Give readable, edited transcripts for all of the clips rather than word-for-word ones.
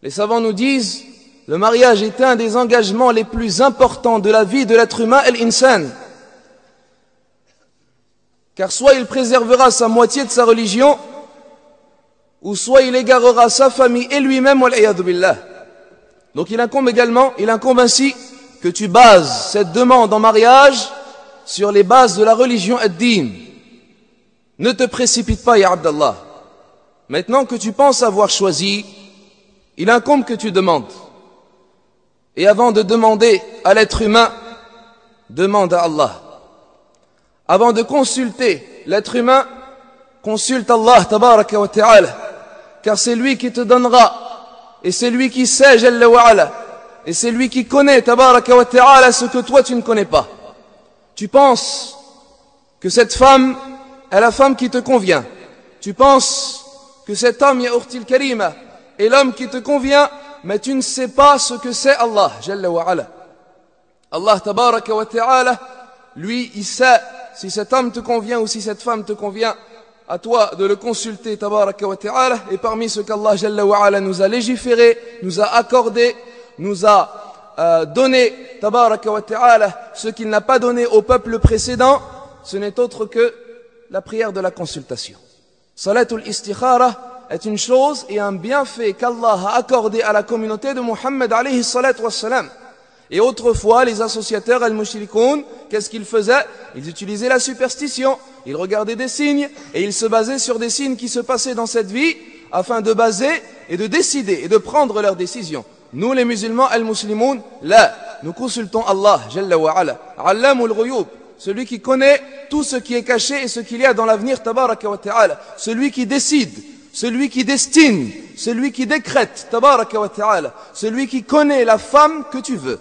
Les savants nous disent, le mariage est un des engagements les plus importants de la vie de l'être humain, l'insan. Car soit il préservera sa moitié de sa religion, ou soit il égarera sa famille et lui-même, wal'iyadu billah. Donc il incombe ainsi que tu bases cette demande en mariage sur les bases de la religion ad-din. Ne te précipite pas, ya Abdallah. Maintenant que tu penses avoir choisi, il incombe que tu demandes. Et avant de demander à l'être humain, demande à Allah. Avant de consulter l'être humain, consulte Allah tabaraka wa ta'ala. Car c'est lui qui te donnera, et c'est lui qui sait, jalla wa ala, et c'est lui qui connaît, tabaraka wa ta'ala, ce que toi tu ne connais pas. Tu penses que cette femme est la femme qui te convient. Tu penses que cet homme, ya urtil karima, est l'homme qui te convient, mais tu ne sais pas ce que c'est Allah, jalla wa ala. Allah tabaraka wa ta'ala, lui, il sait si cet homme te convient ou si cette femme te convient. À toi de le consulter, tabaraka wa ta'ala, et parmi ce qu'Allah jalla wa ala nous a légiféré, nous a accordé, nous a donné, tabaraka wa ta'ala, ce qu'il n'a pas donné au peuple précédent, ce n'est autre que la prière de la consultation. Salatul istikhara est une chose et un bienfait qu'Allah a accordé à la communauté de Muhammad alayhi salatu wassalam. Et autrefois, les associateurs al-mushrikoun, qu'est-ce qu'ils faisaient? Ils utilisaient la superstition, ils regardaient des signes, et ils se basaient sur des signes qui se passaient dans cette vie, afin de baser et de décider et de prendre leurs décisions. Nous, les musulmans al-muslimoun, là, nous consultons Allah, jalla wa ala, allamul ghuyub, celui qui connaît tout ce qui est caché et ce qu'il y a dans l'avenir, tabaraka wa ta'ala, celui qui décide, celui qui destine, celui qui décrète, tabaraka wa ta'ala, celui qui connaît la femme que tu veux.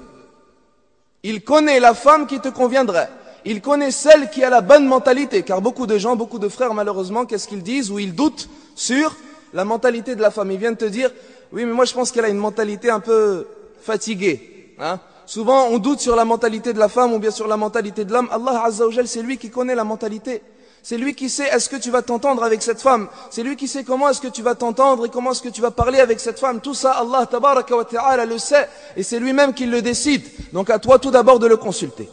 Il connaît la femme qui te conviendrait. Il connaît celle qui a la bonne mentalité. Car beaucoup de gens, beaucoup de frères, malheureusement, qu'est-ce qu'ils disent? Ou ils doutent sur la mentalité de la femme. Ils viennent te dire, oui, mais moi je pense qu'elle a une mentalité un peu fatiguée. Hein? Souvent, on doute sur la mentalité de la femme ou bien sur la mentalité de l'homme. Allah Azza wa Jal, c'est lui qui connaît la mentalité. C'est lui qui sait est-ce que tu vas t'entendre avec cette femme. C'est lui qui sait comment est-ce que tu vas t'entendre et comment est-ce que tu vas parler avec cette femme. Tout ça, Allah tabaraka wa ta'ala le sait. Et c'est lui-même qui le décide. Donc à toi tout d'abord de le consulter.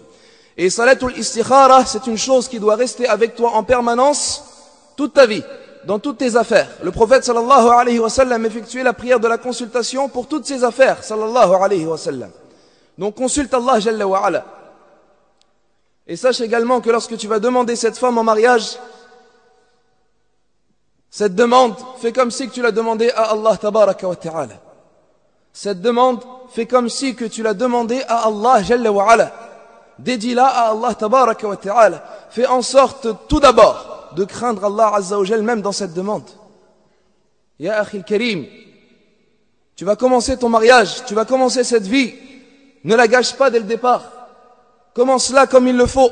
Et salatul istikhara, c'est une chose qui doit rester avec toi en permanence toute ta vie, dans toutes tes affaires. Le prophète sallallahu alayhi wa sallam effectuait la prière de la consultation pour toutes ses affaires, sallallahu alayhi wa sallam. Donc consulte Allah jalla wa ala. Et sache également que lorsque tu vas demander cette femme en mariage, cette demande, fais comme si que tu l'as demandé à Allah tabaraka wa ta'ala. Cette demande, fais comme si que tu l'as demandé à Allah jalla wa ala. Dédie-la à Allah tabaraka wa ta'ala. Fais en sorte tout d'abord de craindre Allah azza wa jal même dans cette demande. Ya akhil karim, tu vas commencer ton mariage, tu vas commencer cette vie. Ne la gâche pas dès le départ. Commence-la comme il le faut.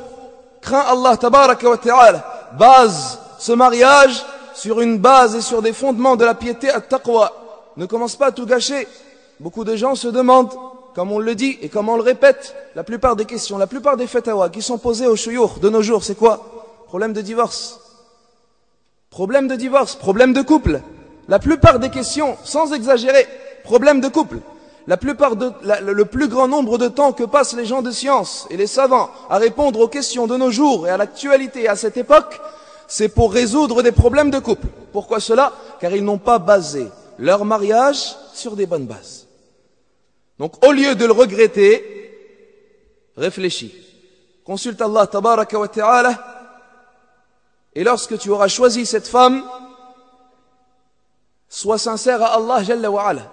Crains Allah tabaraka wa ta'ala. Base ce mariage sur une base et sur des fondements de la piété at-taqwa. Ne commence pas à tout gâcher. Beaucoup de gens se demandent, comme on le dit et comme on le répète, la plupart des questions, la plupart des fatawa qui sont posées aux shuyukh de nos jours, c'est quoi? Problème de divorce. Problème de divorce, problème de couple. La plupart des questions, sans exagérer, problème de couple. Le plus grand nombre de temps que passent les gens de science et les savants à répondre aux questions de nos jours et à l'actualité et à cette époque, c'est pour résoudre des problèmes de couple. Pourquoi cela? Car ils n'ont pas basé leur mariage sur des bonnes bases. Donc au lieu de le regretter, réfléchis. Consulte Allah tabaraka wa ta'ala. Et lorsque tu auras choisi cette femme, sois sincère à Allah jalla wa ala.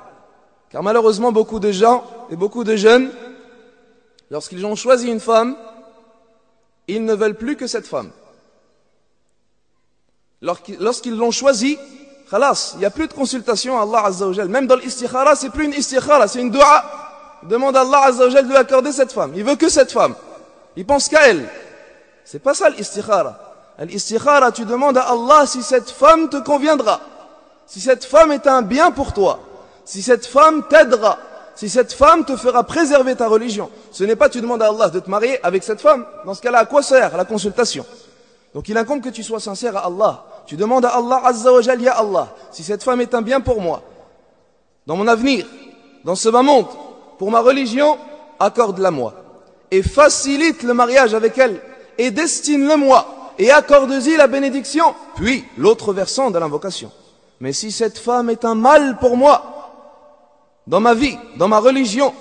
Car malheureusement, beaucoup de gens et beaucoup de jeunes, lorsqu'ils ont choisi une femme, ils ne veulent plus que cette femme. Lorsqu'ils l'ont choisi, khalas, il n'y a plus de consultation à Allah Azza wa Jal. Même dans l'istikhara, c'est plus une istikhara, c'est une dua. Demande à Allah Azza wa Jal de lui accorder cette femme. Il veut que cette femme. Il pense qu'à elle. C'est pas ça l'istikhara. L'istikhara, tu demandes à Allah si cette femme te conviendra. Si cette femme est un bien pour toi. Si cette femme t'aidera, si cette femme te fera préserver ta religion. Ce n'est pas tu demandes à Allah de te marier avec cette femme. Dans ce cas-là, à quoi sert la consultation? Donc il incombe que tu sois sincère à Allah. Tu demandes à Allah Azza wa Jal, ya Allah, si cette femme est un bien pour moi, dans mon avenir, dans ce bas monde, pour ma religion, accorde-la moi. Et facilite le mariage avec elle, et destine-le moi, et accorde-y la bénédiction. Puis, l'autre versant de l'invocation. Mais si cette femme est un mal pour moi, dans ma vie, dans ma religion,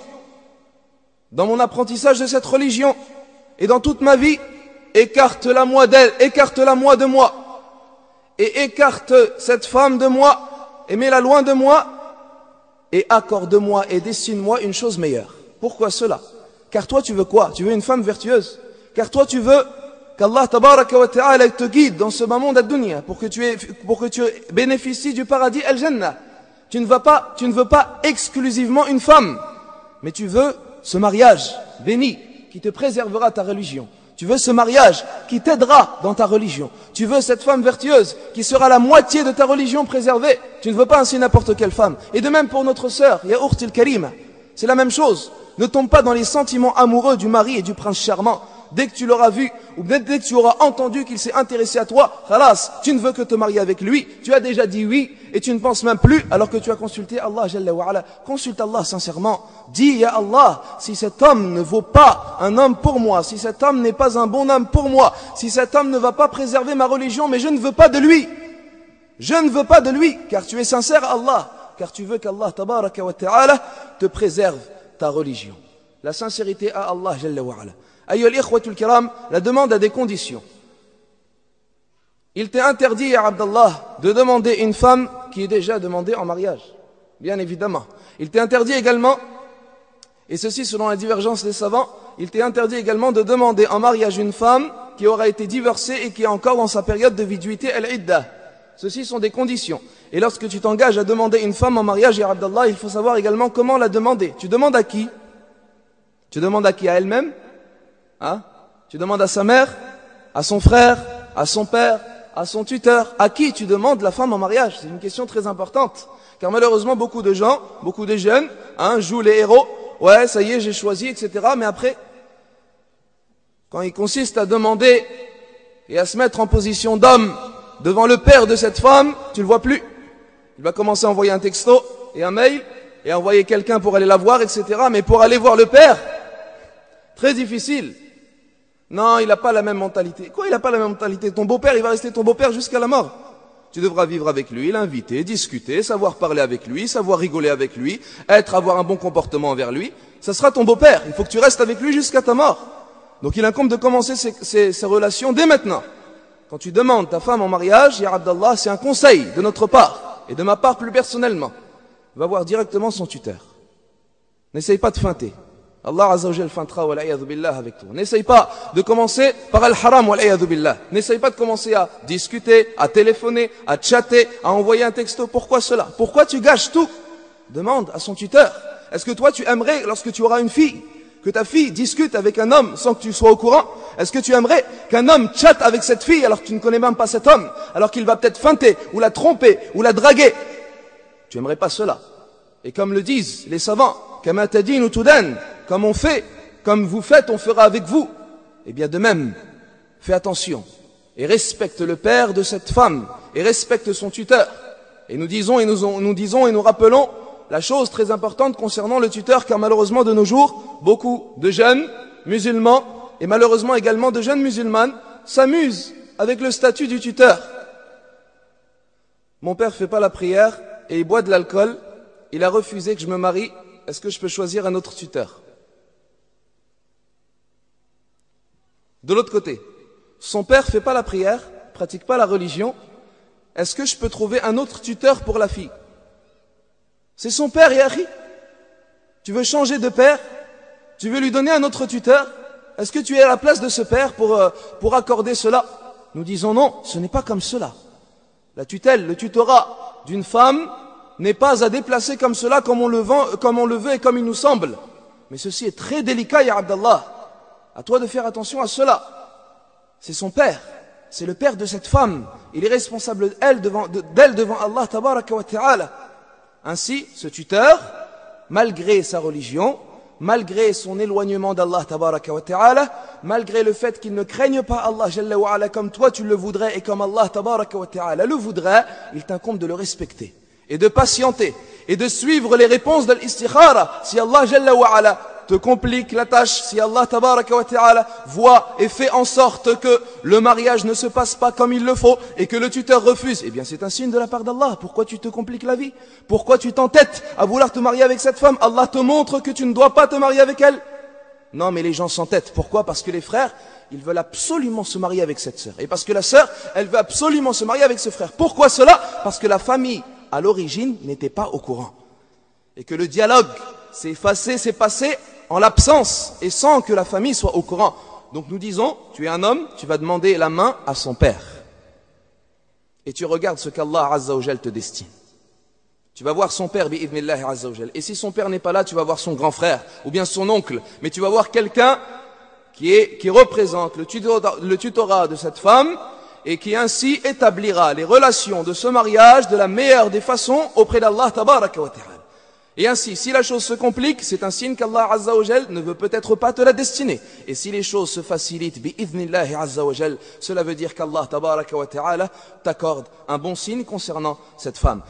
dans mon apprentissage de cette religion, et dans toute ma vie, écarte-la moi d'elle, écarte-la moi de moi, et écarte cette femme de moi, et mets-la loin de moi, et accorde-moi et destine-moi une chose meilleure. Pourquoi cela? Car toi tu veux quoi? Tu veux une femme vertueuse. Car toi tu veux qu'Allah tabaraka wa ta'ala te guide dans ce bas monde ad-dunya pour que tu bénéficies du paradis al-jannah. Tu ne veux pas exclusivement une femme, mais tu veux ce mariage béni qui te préservera ta religion. Tu veux ce mariage qui t'aidera dans ta religion. Tu veux cette femme vertueuse qui sera la moitié de ta religion préservée. Tu ne veux pas ainsi n'importe quelle femme. Et de même pour notre sœur, Ya Ukhtil Karima, c'est la même chose. Ne tombe pas dans les sentiments amoureux du mari et du prince charmant. Dès que tu l'auras vu, ou dès que tu auras entendu qu'il s'est intéressé à toi, khalas, tu ne veux que te marier avec lui, tu as déjà dit oui, et tu ne penses même plus, alors que tu as consulté Allah Jalla wa Ala. Consulte Allah sincèrement. Dis, Ya Allah, si cet homme ne vaut pas un homme pour moi, si cet homme n'est pas un bon homme pour moi, si cet homme ne va pas préserver ma religion, mais je ne veux pas de lui. Je ne veux pas de lui, car tu es sincère à Allah, car tu veux qu'Allah tabaraka wa ta'ala te préserve ta religion. La sincérité à Allah Jalla wa Ala. Ayyuha al-ikhwatul kiram, la demande a des conditions. Il t'est interdit, ya Abdallah, de demander une femme qui est déjà demandée en mariage. Bien évidemment. Il t'est interdit également, et ceci selon la divergence des savants, il t'est interdit également de demander en mariage une femme qui aura été divorcée et qui est encore dans sa période de viduité al-idda. Ceci sont des conditions. Et lorsque tu t'engages à demander une femme en mariage, ya Abdallah, il faut savoir également comment la demander. Tu demandes à qui? Tu demandes à qui? À elle-même? Hein? Tu demandes à sa mère, à son frère, à son père, à son tuteur. À qui tu demandes la femme en mariage? C'est une question très importante. Car malheureusement, beaucoup de gens, beaucoup de jeunes, jouent les héros. Ouais, ça y est, j'ai choisi, etc. Mais après, quand il consiste à demander et à se mettre en position d'homme devant le père de cette femme, tu le vois plus. Il va commencer à envoyer un texto et un mail et à envoyer quelqu'un pour aller la voir, etc. Mais pour aller voir le père, très difficile. Non, il n'a pas la même mentalité. Quoi, il n'a pas la même mentalité? Ton beau-père, il va rester ton beau-père jusqu'à la mort. Tu devras vivre avec lui, l'inviter, discuter, savoir parler avec lui, savoir rigoler avec lui, avoir un bon comportement envers lui. Ça sera ton beau-père. Il faut que tu restes avec lui jusqu'à ta mort. Donc il incombe de commencer ces relations dès maintenant. Quand tu demandes ta femme en mariage, ya Abdallah, c'est un conseil de notre part, et de ma part plus personnellement. Va voir directement son tuteur. N'essaye pas de feinter. Allah Azza wa Jal feintera wal'iyadhu billah avec toi. N'essaye pas de commencer par al-haram wal'iyadhu billah. N'essaye pas de commencer à discuter, à téléphoner, à chatter, à envoyer un texto. Pourquoi cela? Pourquoi tu gâches tout? Demande à son tuteur. Est-ce que toi tu aimerais, lorsque tu auras une fille, que ta fille discute avec un homme sans que tu sois au courant? Est-ce que tu aimerais qu'un homme chatte avec cette fille alors que tu ne connais même pas cet homme, alors qu'il va peut-être feinter, ou la tromper, ou la draguer? Tu aimerais pas cela. Et comme le disent les savants, kama tadinu tudan, comme on fait, comme vous faites, on fera avec vous. Eh bien de même, fais attention et respecte le père de cette femme et respecte son tuteur. Et nous disons et nous rappelons la chose très importante concernant le tuteur, car malheureusement de nos jours, beaucoup de jeunes musulmans et malheureusement également de jeunes musulmanes s'amusent avec le statut du tuteur. Mon père fait pas la prière et il boit de l'alcool. Il a refusé que je me marie. Est-ce que je peux choisir un autre tuteur? De l'autre côté, son père fait pas la prière, pratique pas la religion. Est-ce que je peux trouver un autre tuteur pour la fille? C'est son père, Yahi. Tu veux changer de père? Tu veux lui donner un autre tuteur? Est-ce que tu es à la place de ce père pour accorder cela? Nous disons non, ce n'est pas comme cela. La tutelle, le tutorat d'une femme n'est pas à déplacer comme cela, comme on le veut et comme il nous semble. Mais ceci est très délicat, ya Abdallah. À toi de faire attention à cela. C'est son père. C'est le père de cette femme. Il est responsable d'elle devant Allah tabaraka wa ta'ala. Ainsi, ce tuteur, malgré sa religion, malgré son éloignement d'Allah tabaraka wa ta'ala, malgré le fait qu'il ne craigne pas Allah jalla wa ala comme toi tu le voudrais et comme Allah tabaraka wa ta'ala le voudrait, il t'incombe de le respecter et de patienter et de suivre les réponses de l'istikhara. Si Allah Jalla wa Ala te complique la tâche, si Allah Tabaraka wa Ta'ala voit et fait en sorte que le mariage ne se passe pas comme il le faut et que le tuteur refuse, eh bien c'est un signe de la part d'Allah. Pourquoi tu te compliques la vie? Pourquoi tu t'entêtes à vouloir te marier avec cette femme? Allah te montre que tu ne dois pas te marier avec elle. Non, mais les gens s'entêtent. Pourquoi? Parce que les frères, ils veulent absolument se marier avec cette sœur. Et parce que la sœur, elle veut absolument se marier avec ce frère. Pourquoi cela? Parce que la famille, à l'origine, n'était pas au courant. Et que le dialogue s'est effacé, s'est passé en l'absence et sans que la famille soit au courant. Donc nous disons, tu es un homme, tu vas demander la main à son père. Et tu regardes ce qu'Allah Azza wa Jal te destine. Tu vas voir son père, bi'idhnillahi Azza wa Jal. Et si son père n'est pas là, tu vas voir son grand frère ou bien son oncle. Mais tu vas voir quelqu'un qui représente le tutorat de cette femme et qui ainsi établira les relations de ce mariage de la meilleure des façons auprès d'Allah Tabaraka wa Ta'ala. Et ainsi, si la chose se complique, c'est un signe qu'Allah Azza wa Jal ne veut peut-être pas te la destiner. Et si les choses se facilitent, bi'idhnillahi Azza wa Jal, cela veut dire qu'Allah Tabaraka wa Ta'ala t'accorde un bon signe concernant cette femme.